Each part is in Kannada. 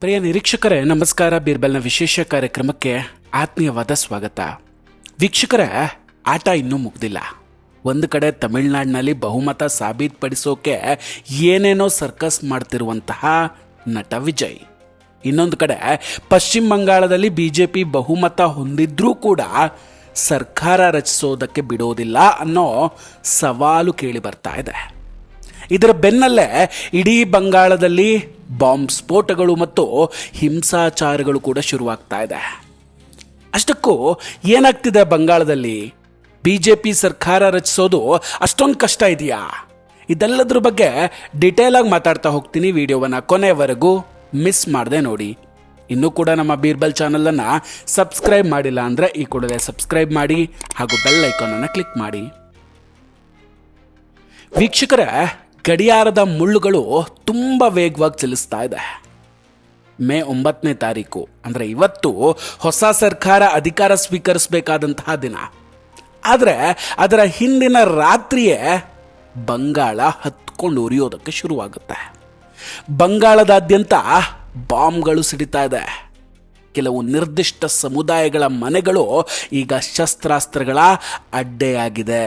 ಪ್ರಿಯ ನಿರೀಕ್ಷಕರೇ, ನಮಸ್ಕಾರ. ಬೀರ್ಬಲ್ನ ವಿಶೇಷ ಕಾರ್ಯಕ್ರಮಕ್ಕೆ ಆತ್ಮೀಯವಾದ ಸ್ವಾಗತ. ವೀಕ್ಷಕರೇ, ಆಟ ಇನ್ನೂ ಮುಗ್ದಿಲ್ಲ. ಒಂದು ಕಡೆ ತಮಿಳುನಾಡಿನಲ್ಲಿ ಬಹುಮತ ಸಾಬೀತುಪಡಿಸೋಕೆ ಏನೇನೋ ಸರ್ಕಸ್ ಮಾಡ್ತಿರುವಂತಹ ನಟ ವಿಜಯ್, ಇನ್ನೊಂದು ಕಡೆ ಪಶ್ಚಿಮ ಬಂಗಾಳದಲ್ಲಿ ಬಿಜೆಪಿ ಬಹುಮತ ಹೊಂದಿದ್ರೂ ಕೂಡ ಸರ್ಕಾರ ರಚಿಸೋದಕ್ಕೆ ಬಿಡೋದಿಲ್ಲ ಅನ್ನೋ ಸವಾಲು ಕೇಳಿ ಬರ್ತಾ ಇದೆ. ಇದರ ಬೆನ್ನಲ್ಲೇ ಇಡೀ ಬಂಗಾಳದಲ್ಲಿ ಬಾಂಬ್ ಸ್ಫೋಟಗಳು ಮತ್ತು ಹಿಂಸಾಚಾರಗಳು ಕೂಡ ಶುರುವಾಗ್ತಾ ಇದೆ. ಅಷ್ಟಕ್ಕೂ ಏನಾಗ್ತಿದೆ ಬಂಗಾಳದಲ್ಲಿ? ಬಿಜೆಪಿ ಸರ್ಕಾರ ರಚಿಸೋದು ಅಷ್ಟೊಂದು ಕಷ್ಟ ಇದೆಯಾ? ಇದೆಲ್ಲದ್ರ ಬಗ್ಗೆ ಡಿಟೇಲ್ ಆಗಿ ಮಾತಾಡ್ತಾ ಹೋಗ್ತೀನಿ. ವಿಡಿಯೋವನ್ನು ಕೊನೆಯವರೆಗೂ ಮಿಸ್ ಮಾಡದೆ ನೋಡಿ. ಇನ್ನೂ ಕೂಡ ನಮ್ಮ ಬೀರ್ಬಲ್ ಚಾನಲನ್ನು ಸಬ್ಸ್ಕ್ರೈಬ್ ಮಾಡಿಲ್ಲ ಅಂದರೆ ಈ ಕೂಡಲೇ ಸಬ್ಸ್ಕ್ರೈಬ್ ಮಾಡಿ ಹಾಗೂ ಬೆಲ್ ಐಕಾನನ್ನು ಕ್ಲಿಕ್ ಮಾಡಿ. ವೀಕ್ಷಕರೇ, ಗಡಿಯಾರದ ಮುಳ್ಳುಗಳು ತುಂಬ ವೇಗವಾಗಿ ಚಲಿಸ್ತಾ ಇದೆ. ಮೇ 9ನೇ ತಾರೀಕು ಅಂದರೆ ಇವತ್ತು ಹೊಸ ಸರ್ಕಾರ ಅಧಿಕಾರ ಸ್ವೀಕರಿಸಬೇಕಾದಂತಹ ದಿನ. ಆದರೆ ಅದರ ಹಿಂದಿನ ರಾತ್ರಿಯೇ ಬಂಗಾಳ ಹತ್ಕೊಂಡು ಉರಿಯೋದಕ್ಕೆ ಶುರುವಾಗುತ್ತೆ. ಬಂಗಾಳದಾದ್ಯಂತ ಬಾಂಬ್ಗಳು ಸಿಡಿತಾ ಇದೆ. ಕೆಲವು ನಿರ್ದಿಷ್ಟ ಸಮುದಾಯಗಳ ಮನೆಗಳು ಈಗ ಶಸ್ತ್ರಾಸ್ತ್ರಗಳ ಅಡ್ಡೆಯಾಗಿದೆ.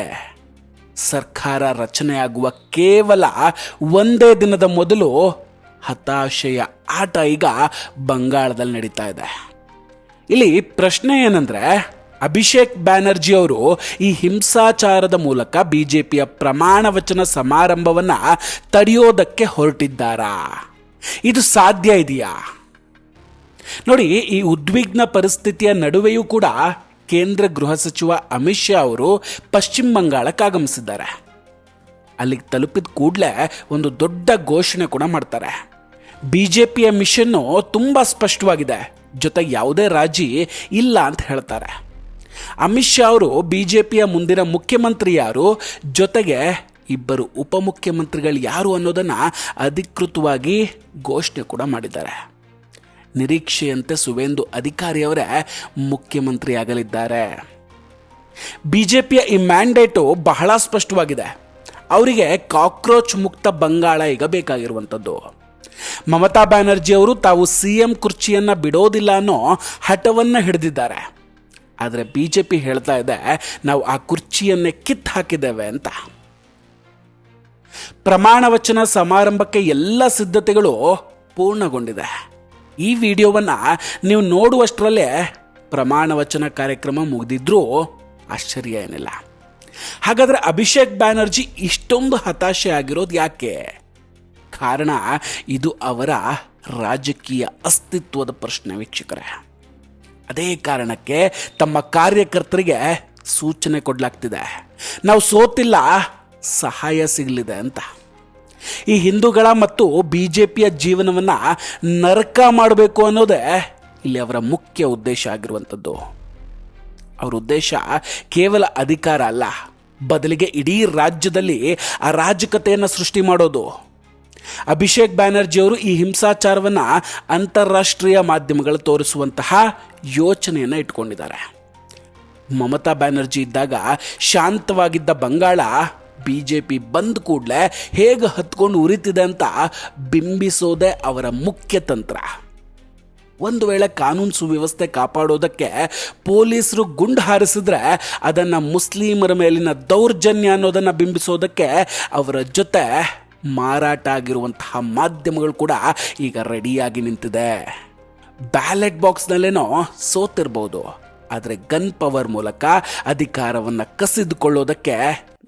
ಸರ್ಕಾರ ರಚನೆಯಾಗುವ ಕೇವಲ ಒಂದೇ ದಿನದ ಮೊದಲು ಹತಾಶೆಯ ಆಟ ಈಗ ಬಂಗಾಳದಲ್ಲಿ ನಡೀತಾ ಇದೆ. ಇಲ್ಲಿ ಪ್ರಶ್ನೆ ಏನಂದ್ರೆ, ಅಭಿಷೇಕ್ ಬ್ಯಾನರ್ಜಿ ಅವರು ಈ ಹಿಂಸಾಚಾರದ ಮೂಲಕ ಬಿಜೆಪಿಯ ಪ್ರಮಾಣ ವಚನ ಸಮಾರಂಭವನ್ನು ತಡೆಯೋದಕ್ಕೆ ಹೊರಟಿದ್ದಾರಾ? ಇದು ಸಾಧ್ಯ ಇದೆಯಾ? ನೋಡಿ, ಈ ಉದ್ವಿಗ್ನ ಪರಿಸ್ಥಿತಿಯ ನಡುವೆಯೂ ಕೂಡ ಕೇಂದ್ರ ಗೃಹ ಸಚಿವ ಅಮಿತ್ ಶಾ ಅವರು ಪಶ್ಚಿಮ ಬಂಗಾಳಕ್ಕೆ ಆಗಮಿಸಿದ್ದಾರೆ. ಅಲ್ಲಿಗೆ ತಲುಪಿದ ಕೂಡಲೇ ಒಂದು ದೊಡ್ಡ ಘೋಷಣೆ ಕೂಡ ಮಾಡ್ತಾರೆ. ಬಿಜೆಪಿಯ ಮಿಷನ್ನು ತುಂಬ ಸ್ಪಷ್ಟವಾಗಿದೆ, ಜೊತೆಗೆ ಯಾವುದೇ ರಾಜಿ ಇಲ್ಲ ಅಂತ ಹೇಳ್ತಾರೆ. ಅಮಿತ್ ಶಾ ಅವರು ಬಿಜೆಪಿಯ ಮುಂದಿನ ಮುಖ್ಯಮಂತ್ರಿ ಯಾರು, ಜೊತೆಗೆ ಇಬ್ಬರು ಉಪಮುಖ್ಯಮಂತ್ರಿಗಳು ಯಾರು ಅನ್ನೋದನ್ನು ಅಧಿಕೃತವಾಗಿ ಘೋಷಣೆ ಕೂಡ ಮಾಡಿದ್ದಾರೆ. ನಿರೀಕ್ಷೆಯಂತೆ ಸುವೇಂದು ಅಧಿಕಾರಿಯವರೇ ಮುಖ್ಯಮಂತ್ರಿ ಆಗಲಿದ್ದಾರೆ. ಬಿಜೆಪಿಯ ಈ ಮ್ಯಾಂಡೇಟು ಬಹಳ ಸ್ಪಷ್ಟವಾಗಿದೆ. ಅವರಿಗೆ ಕಾಕ್ರೋಚ್ ಮುಕ್ತ ಬಂಗಾಳ ಈಗ ಬೇಕಾಗಿರುವಂಥದ್ದು. ಮಮತಾ ಬ್ಯಾನರ್ಜಿ ಅವರು ತಾವು CM ಕುರ್ಚಿಯನ್ನು ಬಿಡೋದಿಲ್ಲ ಅನ್ನೋ ಹಠವನ್ನು ಹಿಡಿದಿದ್ದಾರೆ. ಆದರೆ ಬಿಜೆಪಿ ಹೇಳ್ತಾ ಇದೆ, ನಾವು ಆ ಕುರ್ಚಿಯನ್ನೇ ಕಿತ್ತು ಹಾಕಿದ್ದೇವೆ ಅಂತ. ಪ್ರಮಾಣ ವಚನ ಸಮಾರಂಭಕ್ಕೆ ಎಲ್ಲ ಸಿದ್ಧತೆಗಳು ಪೂರ್ಣಗೊಂಡಿದೆ. ಈ ವಿಡಿಯೋವನ್ನು ನೀವು ನೋಡುವಷ್ಟರಲ್ಲೇ ಪ್ರಮಾಣ ವಚನ ಕಾರ್ಯಕ್ರಮ ಮುಗಿದಿದ್ರೂ ಆಶ್ಚರ್ಯ ಏನಿಲ್ಲ. ಹಾಗಾದರೆ ಅಭಿಷೇಕ್ ಬ್ಯಾನರ್ಜಿ ಇಷ್ಟೊಂದು ಹತಾಶೆ ಆಗಿರೋದು ಯಾಕೆ? ಕಾರಣ ಇದು ಅವರ ರಾಜಕೀಯ ಅಸ್ತಿತ್ವದ ಪ್ರಶ್ನೆ ವೀಕ್ಷಕರೇ. ಅದೇ ಕಾರಣಕ್ಕೆ ತಮ್ಮ ಕಾರ್ಯಕರ್ತರಿಗೆ ಸೂಚನೆ ಕೊಡಲಾಗ್ತಿದೆ, ನಾವು ಸೋತಿಲ್ಲ, ಸಹಾಯ ಸಿಗಲಿದೆ ಅಂತ. ಈ ಹಿಂದೂಗಳ ಮತ್ತು ಬಿಜೆಪಿಯ ಜೀವನವನ್ನು ನರಕ ಮಾಡಬೇಕು ಅನ್ನೋದೇ ಇಲ್ಲಿ ಅವರ ಮುಖ್ಯ ಉದ್ದೇಶ ಆಗಿರುವಂಥದ್ದು. ಅವರ ಉದ್ದೇಶ ಕೇವಲ ಅಧಿಕಾರ ಅಲ್ಲ, ಬದಲಿಗೆ ಇಡೀ ರಾಜ್ಯದಲ್ಲಿ ಅರಾಜಕತೆಯನ್ನು ಸೃಷ್ಟಿ ಮಾಡೋದು. ಅಭಿಷೇಕ್ ಬ್ಯಾನರ್ಜಿ ಅವರು ಈ ಹಿಂಸಾಚಾರವನ್ನು ಅಂತಾರಾಷ್ಟ್ರೀಯ ಮಾಧ್ಯಮಗಳು ತೋರಿಸುವಂತಹ ಯೋಚನೆಯನ್ನು ಇಟ್ಕೊಂಡಿದ್ದಾರೆ. ಮಮತಾ ಬ್ಯಾನರ್ಜಿ ಇದ್ದಾಗ ಶಾಂತವಾಗಿದ್ದ ಬಂಗಾಳ ಬಿಜೆಪಿ ಬಂದ ಕೂಡಲೇ ಹೇಗೆ ಹತ್ಕೊಂಡು ಉರಿತಿದೆ ಅಂತ ಬಿಂಬಿಸೋದೇ ಅವರ ಮುಖ್ಯ ತಂತ್ರ. ಒಂದು ವೇಳೆ ಕಾನೂನು ಸುವ್ಯವಸ್ಥೆ ಕಾಪಾಡೋದಕ್ಕೆ ಪೊಲೀಸರು ಗುಂಡು ಹಾರಿಸಿದ್ರೆ ಅದನ್ನು ಮುಸ್ಲಿಮರ ಮೇಲಿನ ದೌರ್ಜನ್ಯ ಅನ್ನೋದನ್ನು ಬಿಂಬಿಸೋದಕ್ಕೆ ಅವರ ಜೊತೆ ಮಾರಾಟ ಆಗಿರುವಂತಹ ಮಾಧ್ಯಮಗಳು ಕೂಡ ಈಗ ರೆಡಿಯಾಗಿ ನಿಂತಿದೆ. ಬ್ಯಾಲೆಟ್ ಬಾಕ್ಸ್ನಲ್ಲೇನೋ ಸೋತಿರ್ಬೋದು, ಆದರೆ ಗನ್ ಪವರ್ ಮೂಲಕ ಅಧಿಕಾರವನ್ನು ಕಸಿದುಕೊಳ್ಳೋದಕ್ಕೆ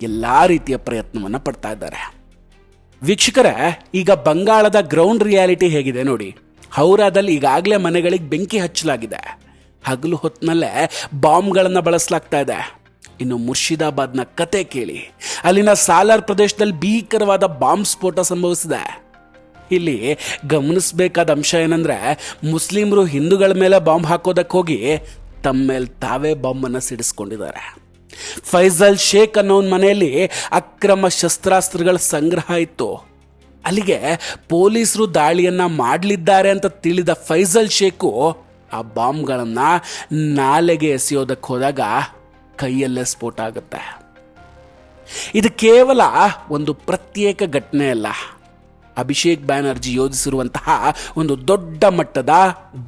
ಎಲ್ಲ ರೀತಿಯ ಪ್ರಯತ್ನವನ್ನು ಪಡ್ತಾ ಇದ್ದಾರೆ. ವೀಕ್ಷಕರೇ, ಈಗ ಬಂಗಾಳದ ಗ್ರೌಂಡ್ ರಿಯಾಲಿಟಿ ಹೇಗಿದೆ ನೋಡಿ. ಹೌರಾದಲ್ಲಿ ಈಗಾಗಲೇ ಮನೆಗಳಿಗೆ ಬೆಂಕಿ ಹಚ್ಚಲಾಗಿದೆ. ಹಗಲು ಹೊತ್ತಿನಲ್ಲೇ ಬಾಂಬ್ಗಳನ್ನು ಬಳಸಲಾಗ್ತಾ ಇದೆ. ಇನ್ನು ಮುರ್ಷಿದಾಬಾದ್ನ ಕತೆ ಕೇಳಿ. ಅಲ್ಲಿನ ಸಾಲಾರ್ ಪ್ರದೇಶದಲ್ಲಿ ಭೀಕರವಾದ ಬಾಂಬ್ ಸ್ಫೋಟ ಸಂಭವಿಸಿದೆ. ಇಲ್ಲಿ ಗಮನಿಸಬೇಕಾದ ಅಂಶ ಏನಂದ್ರೆ, ಮುಸ್ಲಿಮರು ಹಿಂದೂಗಳ ಮೇಲೆ ಬಾಂಬ್ ಹಾಕೋದಕ್ಕೆ ಹೋಗಿ ತಮ್ಮ ಮೇಲೆ ತಾವೇ ಬಾಂಬನ್ನು ಸಿಡಿಸ್ಕೊಂಡಿದ್ದಾರೆ. ಫೈಜಲ್ ಶೇಖ್ ಅನ್ನೋನ್ ಮನೆಯಲ್ಲಿ ಅಕ್ರಮ ಶಸ್ತ್ರಾಸ್ತ್ರಗಳ ಸಂಗ್ರಹ ಇತ್ತು. ಅಲ್ಲಿಗೆ ಪೊಲೀಸರು ದಾಳಿಯನ್ನ ಮಾಡಲಿದ್ದಾರೆ ಅಂತ ತಿಳಿದ ಫೈಜಲ್ ಶೇಖು ಆ ಬಾಂಬ್ಗಳನ್ನು ನಾಲೆಗೆ ಎಸೆಯೋದಕ್ಕೆ ಹೋದಾಗ ಕೈಯಲ್ಲೇ ಸ್ಫೋಟ ಆಗುತ್ತೆ. ಇದು ಕೇವಲ ಒಂದು ಪ್ರತ್ಯೇಕ ಘಟನೆ ಅಲ್ಲ, ಅಭಿಷೇಕ್ ಬ್ಯಾನರ್ಜಿ ಯೋಜಿಸಿರುವಂತಹ ಒಂದು ದೊಡ್ಡ ಮಟ್ಟದ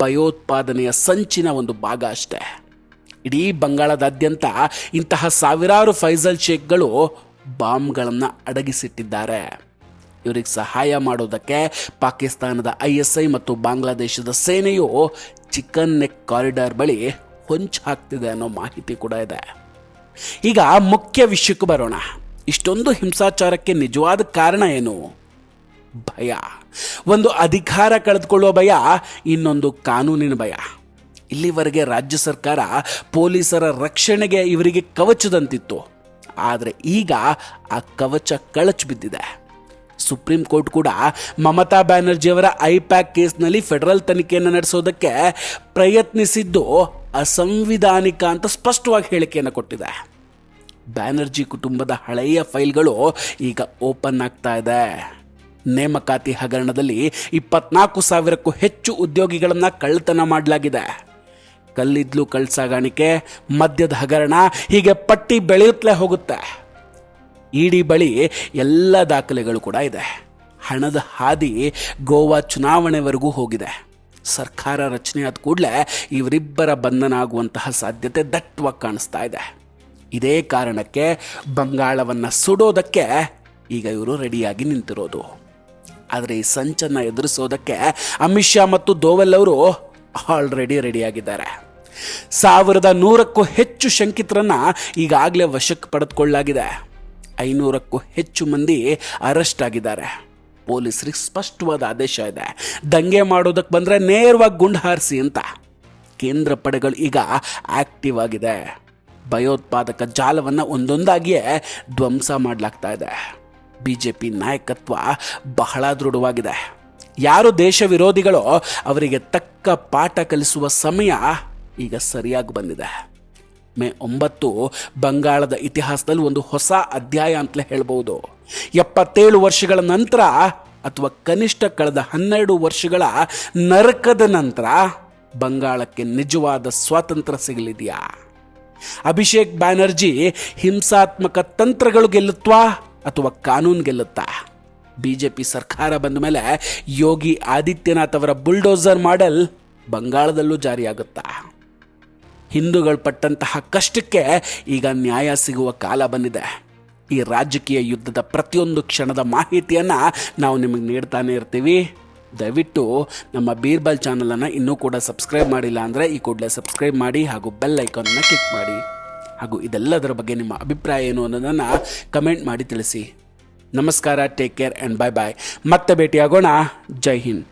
ಭಯೋತ್ಪಾದನೆಯ ಸಂಚಿನ ಒಂದು ಭಾಗ ಅಷ್ಟೇ. ಇಡೀ ಬಂಗಾಳದಾದ್ಯಂತ ಇಂತಹ ಸಾವಿರಾರು ಫೈಜಲ್ ಶೇಖ್ಗಳು ಬಾಂಬ್ಗಳನ್ನು ಅಡಗಿಸಿಟ್ಟಿದ್ದಾರೆ. ಇವರಿಗೆ ಸಹಾಯ ಮಾಡೋದಕ್ಕೆ ಪಾಕಿಸ್ತಾನದ ISI ಮತ್ತು ಬಾಂಗ್ಲಾದೇಶದ ಸೇನೆಯು ಚಿಕನ್ ನೆಕ್ ಕಾರಿಡಾರ್ ಬಳಿ ಹೊಂಚು ಹಾಕ್ತಿದೆ ಅನ್ನೋ ಮಾಹಿತಿ ಕೂಡ ಇದೆ. ಈಗ ಮುಖ್ಯ ವಿಷಯಕ್ಕೆ ಬರೋಣ. ಇಷ್ಟೊಂದು ಹಿಂಸಾಚಾರಕ್ಕೆ ನಿಜವಾದ ಕಾರಣ ಏನು? ಭಯ. ಒಂದು ಅಧಿಕಾರ ಕಳೆದುಕೊಳ್ಳುವ ಭಯ, ಇನ್ನೊಂದು ಕಾನೂನಿನ ಭಯ. ಇಲ್ಲಿವರೆಗೆ ರಾಜ್ಯ ಸರ್ಕಾರ ಪೊಲೀಸರ ರಕ್ಷಣೆಗೆ ಇವರಿಗೆ ಕವಚದಂತಿತ್ತು. ಆದರೆ ಈಗ ಆ ಕವಚ ಕಳಚಿ ಬಿದ್ದಿದೆ. ಸುಪ್ರೀಂ ಕೋರ್ಟ್ ಕೂಡ ಮಮತಾ ಬ್ಯಾನರ್ಜಿಯವರ ಐಪ್ಯಾಕ್ ಕೇಸ್ನಲ್ಲಿ ಫೆಡರಲ್ ತನಿಖೆಯನ್ನು ನಡೆಸೋದಕ್ಕೆ ಪ್ರಯತ್ನಿಸಿದ್ದು ಅಸಂವಿಧಾನಿಕ ಅಂತ ಸ್ಪಷ್ಟವಾಗಿ ಹೇಳಿಕೆಯನ್ನು ಕೊಟ್ಟಿದೆ. ಬ್ಯಾನರ್ಜಿ ಕುಟುಂಬದ ಹಳೆಯ ಫೈಲ್ಗಳು ಈಗ ಓಪನ್ ಆಗ್ತಾ ಇದೆ. ನೇಮಕಾತಿ ಹಗರಣದಲ್ಲಿ 24,000ಕ್ಕೂ ಹೆಚ್ಚು ಉದ್ಯೋಗಿಗಳನ್ನು ಕಳ್ಳತನ ಮಾಡಲಾಗಿದೆ. ಕಲ್ಲಿದ್ಲು ಕಳ್ಳಸಾಗಾಣಿಕೆ, ಮದ್ಯದ ಹಗರಣ, ಹೀಗೆ ಪಟ್ಟಿ ಬೆಳೆಯುತ್ತಲೇ ಹೋಗುತ್ತೆ. ಇಡಿ ಬಳಿ ಎಲ್ಲ ದಾಖಲೆಗಳು ಕೂಡ ಇದೆ. ಹಣದ ಹಾದಿ ಗೋವಾ ಚುನಾವಣೆವರೆಗೂ ಹೋಗಿದೆ. ಸರ್ಕಾರ ರಚನೆ ಆದ ಕೂಡಲೇ ಇವರಿಬ್ಬರ ಬಂಧನ ಆಗುವಂತಹ ಸಾಧ್ಯತೆ ದಟ್ಟವಾಗಿ ಕಾಣಿಸ್ತಾ ಇದೆ. ಇದೇ ಕಾರಣಕ್ಕೆ ಬಂಗಾಳವನ್ನು ಸುಡೋದಕ್ಕೆ ಈಗ ಇವರು ರೆಡಿಯಾಗಿ ನಿಂತಿರೋದು. ಆದರೆ ಈ ಸಂಚನ್ನು ಎದುರಿಸೋದಕ್ಕೆ ಅಮಿತ್ ಶಾ ಮತ್ತು ದೋವಲ್ ಅವರು ಆಲ್ರೆಡಿ ರೆಡಿಯಾಗಿದ್ದಾರೆ. 1,100ಕ್ಕೂ ಹೆಚ್ಚು ಶಂಕಿತರನ್ನು ಈಗಾಗಲೇ ವಶಕ್ಕೆ ಪಡೆದುಕೊಳ್ಳಲಾಗಿದೆ. 500ಕ್ಕೂ ಹೆಚ್ಚು ಮಂದಿ ಅರೆಸ್ಟ್ ಆಗಿದ್ದಾರೆ. ಪೊಲೀಸರಿಗೆ ಸ್ಪಷ್ಟವಾದ ಆದೇಶ ಇದೆ, ದಂಗೆ ಮಾಡೋದಕ್ಕೆ ಬಂದರೆ ನೇರವಾಗಿ ಗುಂಡು ಹಾರಿಸಿ ಅಂತ. ಕೇಂದ್ರ ಪಡೆಗಳು ಈಗ ಆಕ್ಟಿವ್ ಆಗಿದೆ. ಭಯೋತ್ಪಾದಕ ಜಾಲವನ್ನು ಒಂದೊಂದಾಗಿಯೇ ಧ್ವಂಸ ಮಾಡಲಾಗ್ತಾ ಇದೆ. BJP ನಾಯಕತ್ವ ಬಹಳ ದೃಢವಾಗಿದೆ. ಯಾರು ದೇಶ ವಿರೋಧಿಗಳೋ ಅವರಿಗೆ ತಕ್ಕ ಪಾಠ ಕಲಿಸುವ ಸಮಯ ಈಗ ಸರಿಯಾಗಿ ಬಂದಿದೆ. ಮೇ 9 ಬಂಗಾಳದ ಇತಿಹಾಸದಲ್ಲಿ ಒಂದು ಹೊಸ ಅಧ್ಯಾಯ ಅಂತಲೇ ಹೇಳ್ಬೋದು. 77 ವರ್ಷಗಳ ನಂತರ, ಅಥವಾ ಕನಿಷ್ಠ ಕಳೆದ 12 ವರ್ಷಗಳ ನರಕದ ನಂತರ ಬಂಗಾಳಕ್ಕೆ ನಿಜವಾದ ಸ್ವಾತಂತ್ರ್ಯ ಸಿಗಲಿದೆಯಾ? ಅಭಿಷೇಕ್ ಬ್ಯಾನರ್ಜಿ ಹಿಂಸಾತ್ಮಕ ತಂತ್ರಗಳು ಗೆಲ್ಲುತ್ವಾ ಅಥವಾ ಕಾನೂನು ಗೆಲ್ಲುತ್ತಾ? BJP ಸರ್ಕಾರ ಬಂದ ಮೇಲೆ ಯೋಗಿ ಆದಿತ್ಯನಾಥ್ ಅವರ ಬುಲ್ಡೋಸರ್ ಮಾಡೆಲ್ ಬಂಗಾಳದಲ್ಲೂ ಜಾರಿಯಾಗುತ್ತಾ? ಹಿಂದೂಗಳು ಪಟ್ಟಂತಹ ಕಷ್ಟಕ್ಕೆ ಈಗ ನ್ಯಾಯ ಸಿಗುವ ಕಾಲ ಬಂದಿದೆ. ಈ ರಾಜಕೀಯ ಯುದ್ಧದ ಪ್ರತಿಯೊಂದು ಕ್ಷಣದ ಮಾಹಿತಿಯನ್ನು ನಾವು ನಿಮಗೆ ನೀಡ್ತಾನೆ ಇರ್ತೀವಿ. ದಯವಿಟ್ಟು ನಮ್ಮ ಬೀರ್ಬಲ್ ಚಾನಲನ್ನು ಇನ್ನೂ ಕೂಡ ಸಬ್ಸ್ಕ್ರೈಬ್ ಮಾಡಿಲ್ಲ ಅಂದರೆ ಈ ಕೂಡಲೇ ಸಬ್ಸ್ಕ್ರೈಬ್ ಮಾಡಿ ಹಾಗೂ ಬೆಲ್ ಐಕಾನನ್ನು ಕ್ಲಿಕ್ ಮಾಡಿ. ಹಾಗೂ ಇದೆಲ್ಲದರ ಬಗ್ಗೆ ನಿಮ್ಮ ಅಭಿಪ್ರಾಯ ಏನು ಅನ್ನೋದನ್ನು ಕಮೆಂಟ್ ಮಾಡಿ ತಿಳಿಸಿ. ನಮಸ್ಕಾರ, ಟೇಕ್ ಕೇರ್ ಆ್ಯಂಡ್ ಬಾಯ್ ಬಾಯ್. ಮತ್ತೆ ಭೇಟಿಯಾಗೋಣ. ಜೈ ಹಿಂದ್.